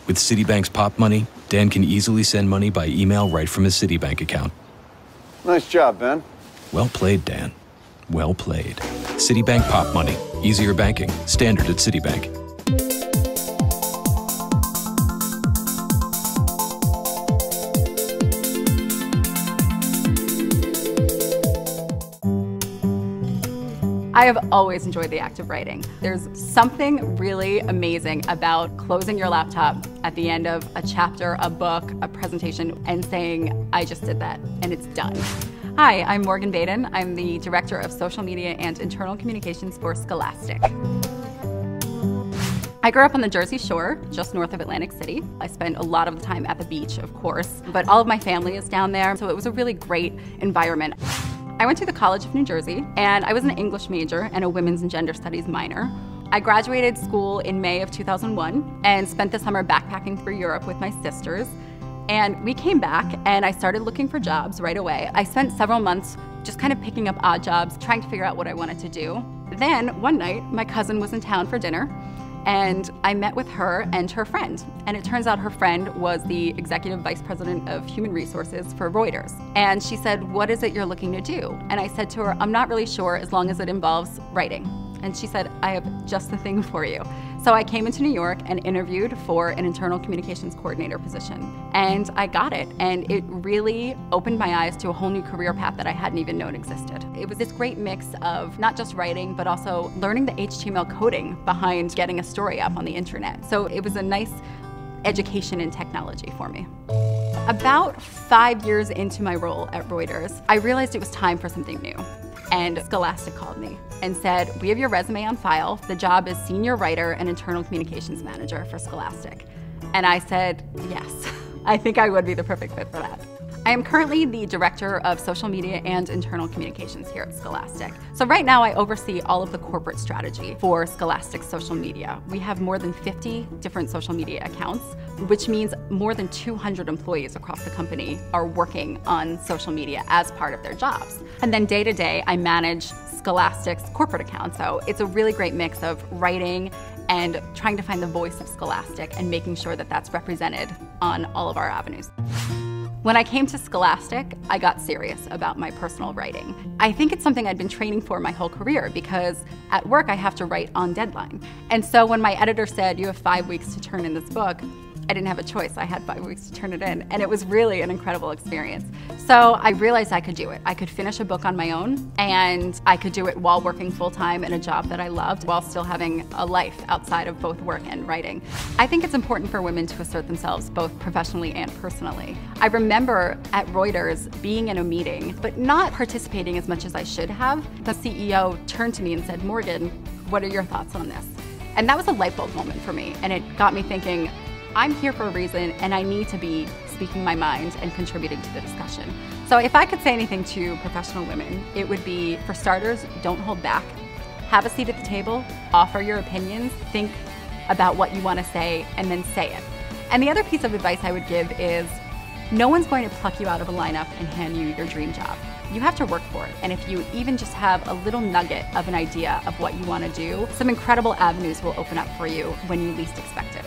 With Citibank's Pop Money, Dan can easily send money by email right from his Citibank account. Nice job, Ben. Well played, Dan. Well played. Citibank Pop Money. Easier banking. Standard at Citibank. I have always enjoyed the act of writing. There's something really amazing about closing your laptop at the end of a chapter, a book, a presentation, and saying, I just did that, and it's done. Hi, I'm Morgan Baden. I'm the Director of Social Media and Internal Communications for Scholastic. I grew up on the Jersey Shore, just north of Atlantic City. I spent a lot of the time at the beach, of course, but all of my family is down there, so it was a really great environment. I went to the College of New Jersey, and I was an English major and a Women's and Gender Studies minor. I graduated school in May of 2001 and spent the summer backpacking through Europe with my sisters. And we came back, and I started looking for jobs right away. I spent several months just kind of picking up odd jobs, trying to figure out what I wanted to do. Then, one night, my cousin was in town for dinner, and I met with her and her friend. And it turns out her friend was the Executive Vice President of Human Resources for Reuters. And she said, what is it you're looking to do? And I said to her, I'm not really sure as long as it involves writing. And she said, I have just the thing for you. So I came into New York and interviewed for an internal communications coordinator position. And I got it, and it really opened my eyes to a whole new career path that I hadn't even known existed. It was this great mix of not just writing, but also learning the HTML coding behind getting a story up on the internet. So it was a nice education in technology for me. About 5 years into my role at Reuters, I realized it was time for something new. And Scholastic called me and said, we have your resume on file. The job is Senior Writer and Internal Communications Manager for Scholastic. And I said, yes, I think I would be the perfect fit for that. I am currently the Director of Social Media and Internal Communications here at Scholastic. So right now I oversee all of the corporate strategy for Scholastic's social media. We have more than 50 different social media accounts, which means more than 200 employees across the company are working on social media as part of their jobs. And then day to day, I manage Scholastic's corporate account. So it's a really great mix of writing and trying to find the voice of Scholastic and making sure that that's represented on all of our avenues. When I came to Scholastic, I got serious about my personal writing. I think it's something I'd been training for my whole career because at work I have to write on deadline. And so when my editor said, you have 5 weeks to turn in this book, I didn't have a choice. I had 5 weeks to turn it in, and it was really an incredible experience. So I realized I could do it. I could finish a book on my own, and I could do it while working full-time in a job that I loved, while still having a life outside of both work and writing. I think it's important for women to assert themselves both professionally and personally. I remember at Reuters being in a meeting, but not participating as much as I should have. The CEO turned to me and said, Morgan, what are your thoughts on this? And that was a light bulb moment for me, and it got me thinking, I'm here for a reason, and I need to be speaking my mind and contributing to the discussion. So if I could say anything to professional women, it would be, for starters, don't hold back. Have a seat at the table, offer your opinions, think about what you want to say, and then say it. And the other piece of advice I would give is, no one's going to pluck you out of a lineup and hand you your dream job. You have to work for it, and if you even just have a little nugget of an idea of what you want to do, some incredible avenues will open up for you when you least expect it.